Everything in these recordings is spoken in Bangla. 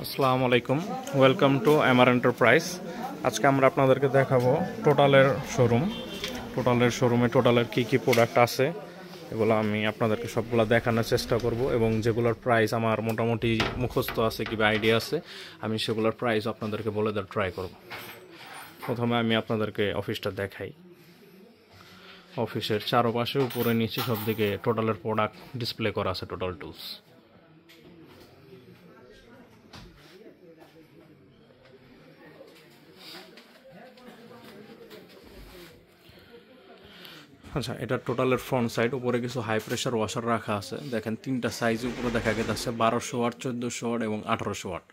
আসসালামু আলাইকুম, ওয়েলকাম টু এমআর এন্টারপ্রাইজ। আজকে আমরা আপনাদেরকে দেখাবো টোটালের শোরুমে টোটালের কী প্রোডাক্ট আছে এগুলো আমি আপনাদেরকে সবগুলো দেখানোর চেষ্টা করব, এবং যেগুলোর প্রাইস আমার মোটামুটি মুখস্থ আছে কিংবা আইডিয়া আছে আমি সেগুলোর প্রাইস আপনাদেরকে বলে দেওয়ার ট্রাই করব। প্রথমে আমি আপনাদেরকে অফিসটা দেখাই। অফিসের চারপাশে উপরে নিচে সব দিকে টোটালের প্রোডাক্ট ডিসপ্লে করা আছে, টোটাল টুলস। আচ্ছা, এটা টোটালের ফ্রন্ট সাইড। উপরে কিছু হাই প্রেশার ওয়াশার রাখা আছে, দেখেন তিনটা সাইজ উপরে দেখা গেছে 1200 ওয়াট, 1400 ওয়াট এবং 1800 ওয়াট।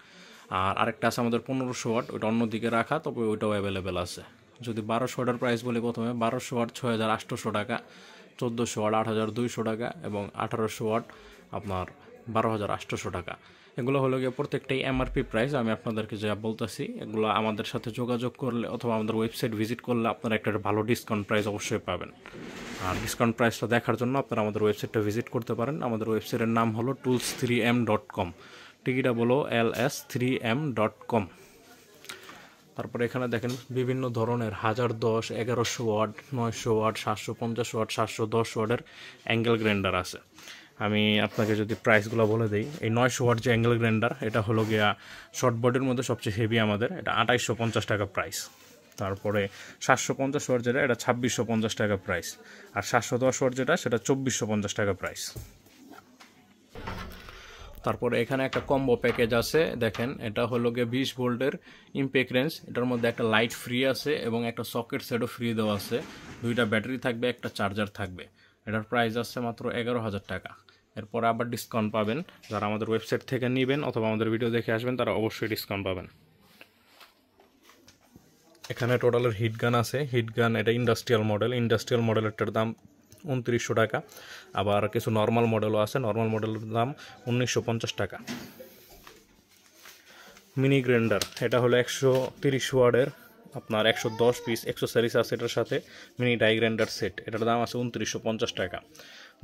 আর আরেকটা আছে আমাদের 1500 ওয়াট, ওইটা অন্যদিকে রাখা, তবে ওইটাও অ্যাভেলেবেল আছে। যদি 1200 ওয়াটের প্রাইস বলি, প্রথমে 1200 ওয়াট 6800 টাকা, 1400 ওয়াট 8200 টাকা এবং 1800 ওয়াট আপনার 12800 টাকা। এগুলো হলো গিয়ে প্রত্যেকটাই এমআরপি প্রাইস। আমি আপনাদেরকে যা বলতেছি এগুলো আমাদের সাথে যোগাযোগ করলে অথবা আমাদের ওয়েবসাইট ভিজিট করলে আপনারা একটা ভালো ডিসকাউন্ট প্রাইস অবশ্যই পাবেন। আর ডিসকাউন্ট প্রাইসটা দেখার জন্য আপনারা আমাদের ওয়েবসাইটটা ভিজিট করতে পারেন। আমাদের ওয়েবসাইটের নাম হলো tools3m.com, টিকিটা বলো ls3m.com। তারপরে এখানে দেখেন বিভিন্ন ধরনের 1010, 1100 ওয়াট, 900 ওয়াট, 750 ওয়াট, 710 ওয়াটের অ্যাঙ্গেল গ্রাইন্ডার আছে। আমি আপনাকে যদি প্রাইসগুলো বলে দিই, এই 900 ওয়াট যে অ্যাঙ্গেল গ্রাইন্ডার, এটা হলো গিয়া শর্ট বডির মধ্যে সবচেয়ে হেভি আমাদের, এটা 2850 টাকা প্রাইস। তারপরে 750 ওয়াট যেটা, এটা 2650 টাকা প্রাইস। আর 710 ওয়াট যেটা, সেটা 2450 টাকা প্রাইস। তারপরে এখানে একটা কম্বো প্যাকেজ আছে, দেখেন এটা হলো গিয়ে 20 ভোল্টের ইমপ্যাক্ট রেঞ্জ। এটার মধ্যে একটা লাইট ফ্রি আছে এবং একটা সকেট সেটও ফ্রি দেওয়া আছে, দুইটা ব্যাটারি থাকবে, একটা চার্জার থাকবে। এটার প্রাইস আছে মাত্র 11,000 টাকা। এরপরে আবার ডিসকাউন্ট পাবেন, যারা আমাদের ওয়েবসাইট থেকে নেবেন অথবা আমাদের ভিডিও দেখে আসবেন তারা অবশ্যই ডিসকাউন্ট পাবেন। এখানে টোটালের হিট গান আছে। হিট গান এটা ইন্ডাস্ট্রিয়াল মডেলেরটার দাম 2900 টাকা। আবার কিছু নর্মাল মডেলও আছে, নর্মাল মডেলের দাম 1950 টাকা। মিনি গ্রাইন্ডার, এটা হলো 130 ওয়াটের আপনার 110 পিস অ্যাক্সেসরিজ আছে এটার সাথে, মিনি ডাই গ্রাইন্ডার সেট, এটার দাম আছে 2950 টাকা।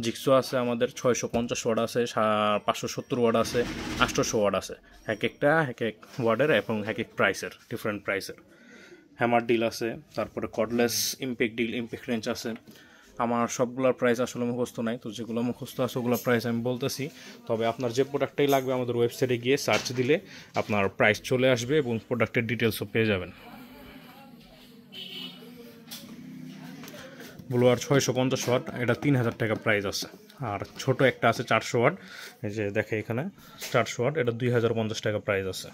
জিক্সো আছে আমাদের 650 ওয়াট আছে, 570 ওয়াট আছে, 800 ওয়াট আছে। এক এক ওয়ার্ডের এবং এক প্রাইসের, ডিফারেন্ট প্রাইসের। হ্যামার ডিল আছে, তারপরে কর্ডলেস ইমপ্যাক্ট রেঞ্জ আছে। আমার সবগুলোর প্রাইস আসলে মুখস্থ নাই, তো যেগুলো মুখস্থ আছে ওগুলোর প্রাইস আমি বলতেছি। তবে আপনার যে প্রোডাক্টটাই লাগবে আমাদের ওয়েবসাইটে গিয়ে সার্চ দিলে আপনার প্রাইস চলে আসবে এবং প্রোডাক্টের ডিটেলসও পেয়ে যাবেন। ব্লোয়ার 650 ওয়াট, এটা 3000 টাকা প্রাইস আছে। আর ছোট একটা আছে 400 ওয়াট, এই যে দেখে এখানে 400 ওয়াট, এটা 2050 টাকা প্রাইস আছে।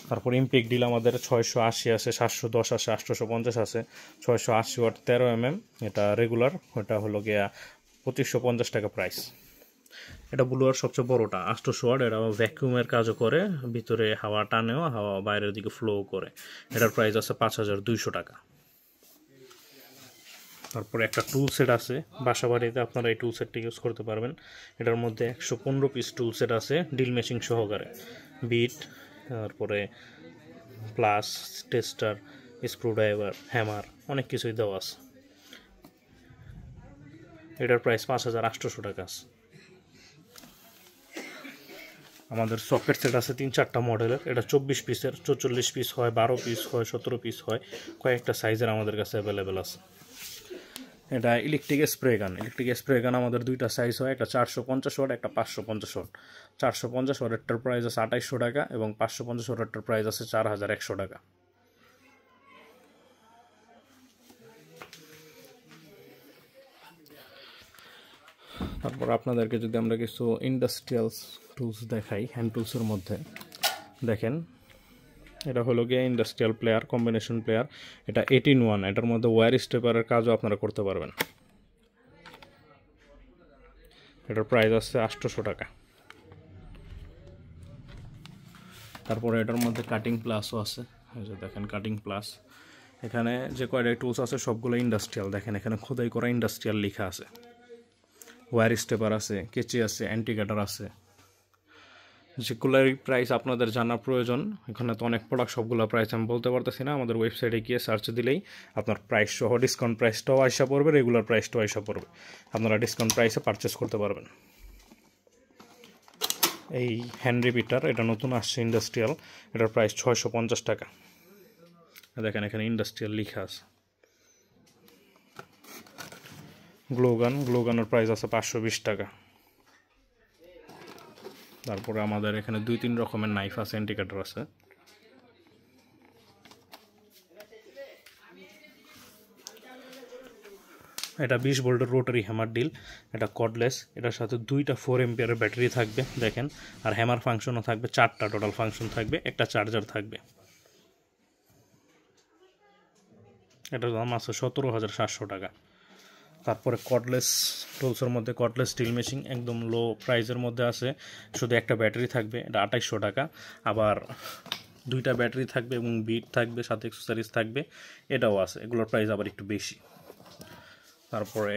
তারপর ইমপ্যাক্ট ডিল আমাদের 680 আছে, 710 আছে, 850 আছে। 680 ওয়াট 13 এটা রেগুলার, ওটা হলো গিয়া 2550 টাকা প্রাইস। এটা ব্লুয়ার সবচেয়ে বড়টা 800 ওয়াট, এটা ভ্যাকুমের কাজও করে, ভিতরে হাওয়া টানেও, হাওয়া বাইরের দিকে ফ্লো করে। এটার প্রাইস আছে 5200 টাকা। তারপরে একটা টুল সেট আছে, বাসা বাড়িতে আপনারা এই টুল সেটটি ইউজ করতে পারবেন। এটার মধ্যে 115 পিস টুল সেট আছে, ডিল মেশিং সহকারে। বিট, তারপরে প্লাস, টেস্টার, স্ক্রুড্রাইভার, হ্যামার, অনেক কিছুই দেওয়া আছে। এটার প্রাইস 5800 টাকা আছে। আমাদের সকেট সেট আছে 3-4টা মডেলের, এটা 24 পিসের, 44 পিস হয়, 12 পিস হয়, 17 পিস হয়, কয়েকটা সাইজের আমাদের কাছে অ্যাভেলেবেল আছে। এটা ইলেকট্রিক স্প্রে গান আমাদের দুইটা সাইজ হয়, একটা 450 ওয়াট, একটা 550 ওয়াট। 450 ওয়াটেরটার প্রাইস আছে 2800 টাকা এবং 550 ওয়াটেরটার প্রাইস আছে 4100 টাকা। তারপর আপনাদেরকে যদি আমরা কিছু ইন্ডাস্ট্রিয়াল টুলস দেখাই, হ্যান্ড টুলসের মধ্যে দেখেন এটা হলো গিয়ে ইন্ডাস্ট্রিয়াল প্লেয়ার, কম্বিনেশন প্লেয়ার, এটা 18-1, এটার মধ্যে ওয়্যার স্টেপারের কাজও আপনারা করতে পারবেন। এটার প্রাইস আছে 800 টাকা। তারপরে এটার মধ্যে কাটিং প্লাসও আছে, এই যে দেখেন কাটিং প্লাস। এখানে যে কয়টা টুলস আছে সবগুলো ইন্ডাস্ট্রিয়াল, দেখেন এখানে খোদাই করা ইন্ডাস্ট্রিয়াল লেখা আছে। ওয়্যার স্টেপার আছে, কেচি আছে, অ্যান্টিকাটার আছে। যেগুলোর প্রাইস আপনাদের জানা প্রয়োজন, এখানে তো অনেক প্রোডাক্ট, সবগুলো প্রাইস আমি বলতে পারতেছি না। আমাদের ওয়েবসাইটে গিয়ে সার্চ দিলেই আপনার প্রাইস সহ ডিসকাউন্ট প্রাইসটাও আইসা পড়বে, রেগুলার প্রাইসটাও আইসা পড়বে, আপনারা ডিসকাউন্ট প্রাইসে পারচেস করতে পারবেন। এই হ্যান্ড রিপিটার, এটা নতুন আসছে ইন্ডাস্ট্রিয়াল, এটার প্রাইস 650 টাকা। দেখেন এখানে ইন্ডাস্ট্রিয়াল লেখা আছে। গ্লোগানের প্রাইস আছে 520 টাকা। তারপরে আমাদের এখানে 2-3 রকমের নাইফ আছে, ইন্ডিকেটর আছে। এটা 20 ভোল্টের রোটারি হ্যামার ডিল, এটা কর্ডলেস, এটার সাথে 2টা 4 এম্পিয়ারের ব্যাটারি থাকবে দেখেন, আর হ্যামার ফাংশনও থাকবে, 4টা টোটাল ফাংশন থাকবে, একটা চার্জার থাকবে। এটার দাম আছে 17,700 টাকা। তারপরে কর্ডলেস টুলসের মধ্যে কর্ডলেস ড্রিল মেশিন একদম লো প্রাইসের মধ্যে আছে, শুধু একটা ব্যাটারি থাকবে, এটা 2800 টাকা। আবার 2টা ব্যাটারি থাকবে এবং বিট থাকবে, সাথে অ্যাক্সেসরিজ থাকবে, এটাও আছে, এগুলোর প্রাইস আবার একটু বেশি। তারপরে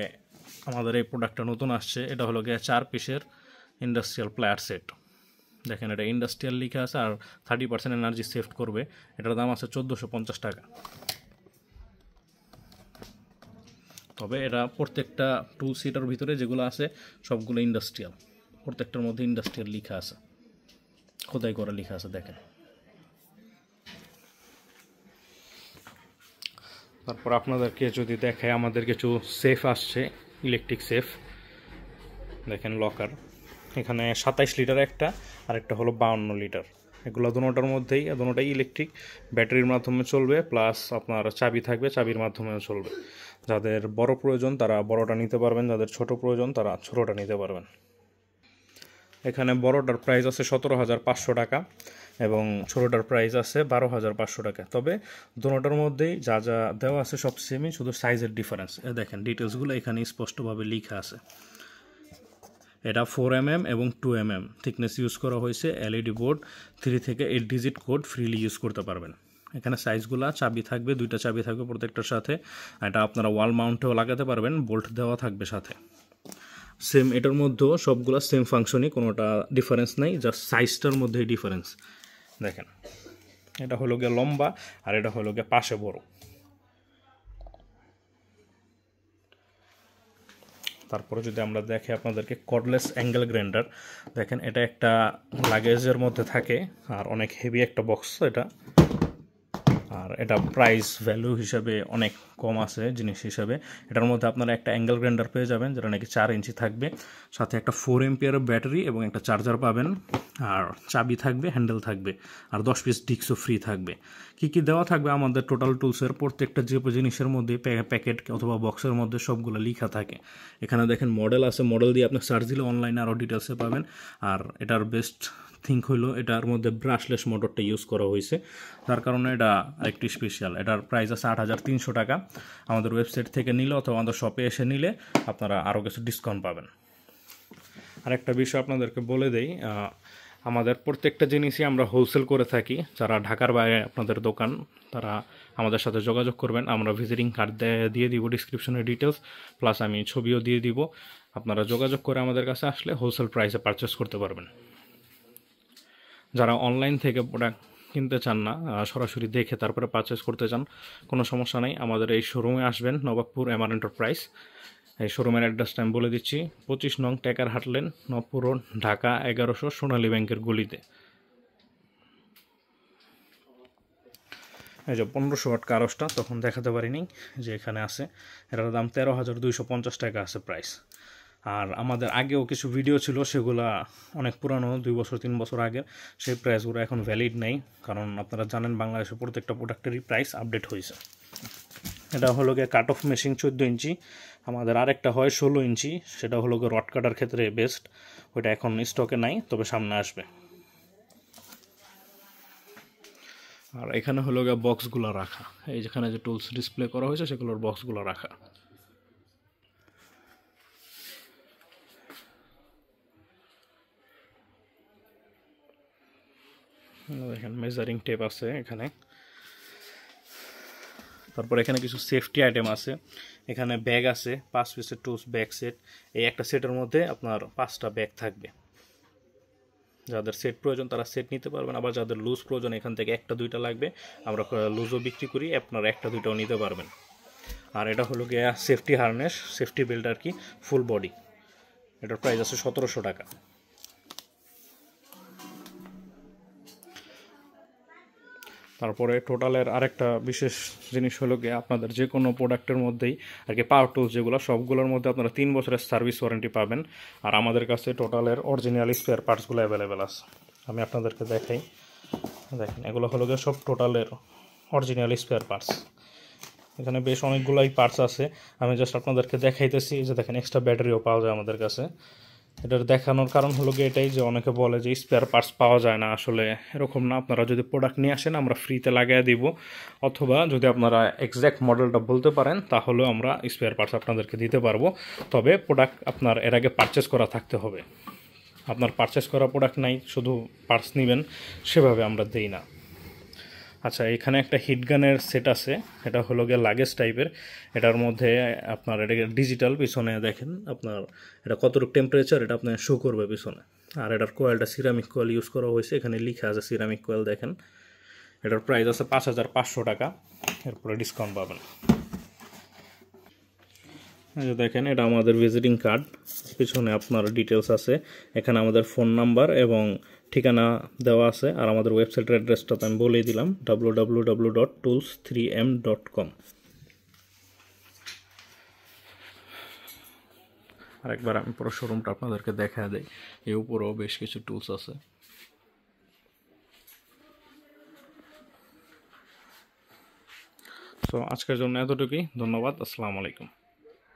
আমাদের এই প্রোডাক্টটা নতুন আসছে, এটা হলো গিয়ে 4 পিসের ইন্ডাস্ট্রিয়াল প্লেয়ার সেট। দেখেন এটা ইন্ডাস্ট্রিয়াল লিখা আছে আর 30% এনার্জি সেভ করবে। এটার দাম আছে 1450 টাকা। তবে এটা প্রত্যেকটা 2 সিটার ভিতরে যেগুলো আছে সবগুলো ইন্ডাস্ট্রিয়াল, প্রত্যেকটার মধ্যে ইন্ডাস্ট্রিয়াল লিখা আছে, খোদাই করা লিখা আছে দেখেন। তারপর আপনাদেরকে যদি দেখায়, আমাদের কিছু সেফ আসছে, ইলেকট্রিক সেফ দেখেন, লকার। এখানে 27 লিটার একটা, আর একটা হলো 52 লিটার। এগুলো দুটোটার মধ্যেই, দুটোটাই ইলেকট্রিক, ব্যাটারির মাধ্যমে চলবে, প্লাস আপনার চাবি থাকবে, চাবির মাধ্যমেও চলবে। যাদের বড় প্রয়োজন তারা বড়টা নিতে পারবেন, যাদের ছোট প্রয়োজন তারা ছোটটা নিতে পারবেন। এখানে বড়টার প্রাইস আছে 17,500 টাকা এবং ছোটোটার প্রাইস আছে 12,500 টাকা। তবে দুটোটার মধ্যেই যা যা দেওয়া আছে সব সেমই, শুধু সাইজের ডিফারেন্স। দেখেন ডিটেলসগুলো এখানে স্পষ্টভাবে লেখা আছে। এটা 4mm এবং 2mm থিকনেস ইউজ করা হয়েছে। এলইডি বোর্ড, 3 থেকে 8 ডিজিট কোড ফ্রিলি ইউজ করতে পারবেন। এখানে সাইজগুলো, চাবি থাকবে, 2টা চাবি থাকবে প্রত্যেকটার সাথে। এটা আপনারা ওয়াল মাউন্টেও লাগাতে পারবেন, বোল্ট দেওয়া থাকবে সাথে। সেম এটার মধ্যেও সবগুলো সেম ফাংশনই, কোনোটা ডিফারেন্স নাই, জাস্ট সাইজটার মধ্যেই ডিফারেন্স। দেখেন এটা হলো গিয়ে লম্বা আর এটা হলো গিয়ে পাশে বড়। তারপরে যদি আমরা দেখি আপনাদেরকে কর্ডলেস অ্যাঙ্গেল গ্রাইন্ডার, দেখেন এটা একটা লাগেজের মধ্যে থাকে আর অনেক হেভি একটা বক্স এটা, আর এটা প্রাইস ভ্যালু হিসাবে অনেক কম আছে জিনিস হিসাবে। এটার মধ্যে আপনারা একটা অ্যাঙ্গেল গ্রাইন্ডার পেয়ে যাবেন যেটা নাকি 4 ইঞ্চি থাকবে, সাথে একটা 4 এম্পিয়ারের ব্যাটারি এবং একটা চার্জার পাবেন, আর চাবি থাকবে, হ্যান্ডেল থাকবে, আর 10 পিস ডিস্কও ফ্রি থাকবে। কী কী দেওয়া থাকবে আমাদের টোটাল টুলসের প্রত্যেকটা যে জিনিসের মধ্যে প্যাকেট অথবা বক্সের মধ্যে সবগুলো লেখা থাকে। এখানে দেখেন মডেল আছে, মডেল দিয়ে আপনি সার্চ দিলে অনলাইনে আরও ডিটেলসে পাবেন। আর এটার বেস্ট থিঙ্ক হইলো এটার মধ্যে ব্রাশলেস মোটরটা ইউজ করা হয়েছে, তার কারণে এটা আরেকটি স্পেশাল। এটার প্রাইস আছে 8,300 টাকা। আমাদের ওয়েবসাইট থেকে নিলে অথবা আমাদের শপে এসে নিলে আপনারা আরও কিছু ডিসকাউন্ট পাবেন। আরেকটা বিষয় আপনাদেরকে বলে দেই, আমাদের প্রত্যেকটা জিনিসই আমরা হোলসেল করে থাকি। যারা ঢাকার বাইরে আপনাদের দোকান, তারা আমাদের সাথে যোগাযোগ করবেন। আমরা ভিজিটিং কার্ড দিয়ে দিব, ডিসক্রিপশনের ডিটেলস, প্লাস আমি ছবিও দিয়ে দিব। আপনারা যোগাযোগ করে আমাদের কাছে আসলে হোলসেল প্রাইসে পারচেস করতে পারবেন। যারা অনলাইন থেকে প্রোডাক্ট কিনতে চান না, সরাসরি দেখে তারপরে পারচেস করতে চান, কোনো সমস্যা নেই, আমাদের এই শোরুমে আসবেন, নবাবপুর এমআর এন্টারপ্রাইজ। এই শোরুমের অ্যাড্রেসটা আমি বলে দিচ্ছি, 25 নং টেকার হাটলেন, নবপুর রোড, ঢাকা 1100, সোনালী ব্যাংকের গলিতে। এই যে 1500 ওয়াট কারসটা তখন দেখাতে পারিনি, যে এখানে আছে, এটার দাম 13,250 টাকা আছে প্রাইস। আর আমাদের আগেও কিছু ভিডিও ছিল, সেগুলা অনেক পুরানো, 2 বছর 3 বছর আগের, সেই প্রাইসগুলো এখন ভ্যালিড নেই, কারণ আপনারা জানেন বাংলাদেশের প্রত্যেকটা প্রোডাক্টেরই প্রাইস আপডেট হয়েছে। এটা হলো গিয়ে কাট অফ মেশিন 14 ইঞ্চি, আমাদের আরেকটা হয় 16 ইঞ্চি, সেটা হলো গিয়ে রড কাটার ক্ষেত্রে বেস্ট, ওইটা এখন স্টকে নাই, তবে সামনে আসবে। আর এখানে হলো গিয়ে বক্সগুলো রাখা, এই যেখানে যে টুলস ডিসপ্লে করা হয়েছে সেগুলোর বক্সগুলো রাখা। দেখেন মেজারিং টেপ আছে এখানে। তারপর এখানে কিছু সেফটি আইটেম আছে, এখানে ব্যাগ আছে, 5 পিসের টুলস ব্যাগ সেট। এই একটা সেটের মধ্যে আপনার 5টা ব্যাগ থাকবে। যাদের সেট প্রয়োজন তারা সেট নিতে পারবেন, আবার যাদের লুজ প্রয়োজন এখান থেকে 1টা 2টা লাগবে, আমরা লুজও বিক্রি করি, আপনারা 1টা 2টাও নিতে পারবেন। আর এটা হলো গিয়ে সেফটি হারনেস, সেফটি বেল্ট আর কি, ফুল বডি। এটার প্রাইস আছে 1700 টাকা। তারপরে টোটালের আরেকটা বিশেষ জিনিস হলো গিয়ে আপনাদের যে কোনো প্রোডাক্টের মধ্যেই আর কি পাওয়ার টুলস যেগুলো সবগুলোর মধ্যে আপনারা 3 বছরের সার্ভিস ওয়ারেন্টি পাবেন। আর আমাদের কাছে টোটালের অরিজিনাল স্পেয়ার পার্টসগুলো অ্যাভেলেবেল আছে। আমি আপনাদেরকে দেখাই, দেখেন এগুলো হলো গিয়ে সব টোটালের অরিজিনাল স্পেয়ার পার্টস। এখানে বেশ অনেকগুলোই পার্টস আছে, আমি জাস্ট আপনাদেরকে দেখাইতেছি। যে দেখেন এক্সট্রা ব্যাটারিও পাওয়া যায় আমাদের কাছে। এটার দেখানোর কারণ হলো গিয়ে এটাই যে অনেকে বলে যে স্পেয়ার পার্টস পাওয়া যায় না, আসলে এরকম না। আপনারা যদি প্রোডাক্ট নিয়ে আসেন আমরা ফ্রিতে লাগিয়ে দিব, অথবা যদি আপনারা এক্স্যাক্ট মডেলটা বলতে পারেন তাহলেও আমরা স্পেয়ার পার্টস আপনাদেরকে দিতে পারবো। তবে প্রোডাক্ট আপনার এর আগে পারচেস করা থাকতে হবে। আপনার পারচেস করা প্রোডাক্ট নাই, শুধু পার্টস নেবেন, সেভাবে আমরা দিই না। আচ্ছা, এখানে একটা হিট গানের সেট আছে, এটা হলো গিয়ে লাগেজ টাইপের। এটার মধ্যে আপনার এটাকে ডিজিটাল পিছনে দেখেন আপনার এটা কতটুকু টেম্পারেচার এটা আপনার শো করবে পিছনে। আর এটার কোয়েলটা সিরামিক কোয়েল ইউজ করা হয়েছে, এখানে লেখা আছে সিরামিক কোয়েল। দেখেন এটার প্রাইস আছে 5,500 টাকা, এরপরে ডিসকাউন্ট পাবেন। এই যে দেখেন এটা আমাদের ভিজিটিং কার্ড, পিছনে আপনার ডিটেলস আছে, এখানে আমাদের ফোন নাম্বার এবং ঠিকানা দেওয়া আছে। আর আমাদের ওয়েবসাইটের অ্যাড্রেসটা তো আমি বলেই দিলাম, www.tools3m.com। আরেকবার আমি পুরো শোরুমটা আপনাদেরকে দেখা দেই। এই উপরেও বেশ কিছু টুলস আছে। তো আজকের জন্য এতটুকুই, ধন্যবাদ, আসসালামু আলাইকুম।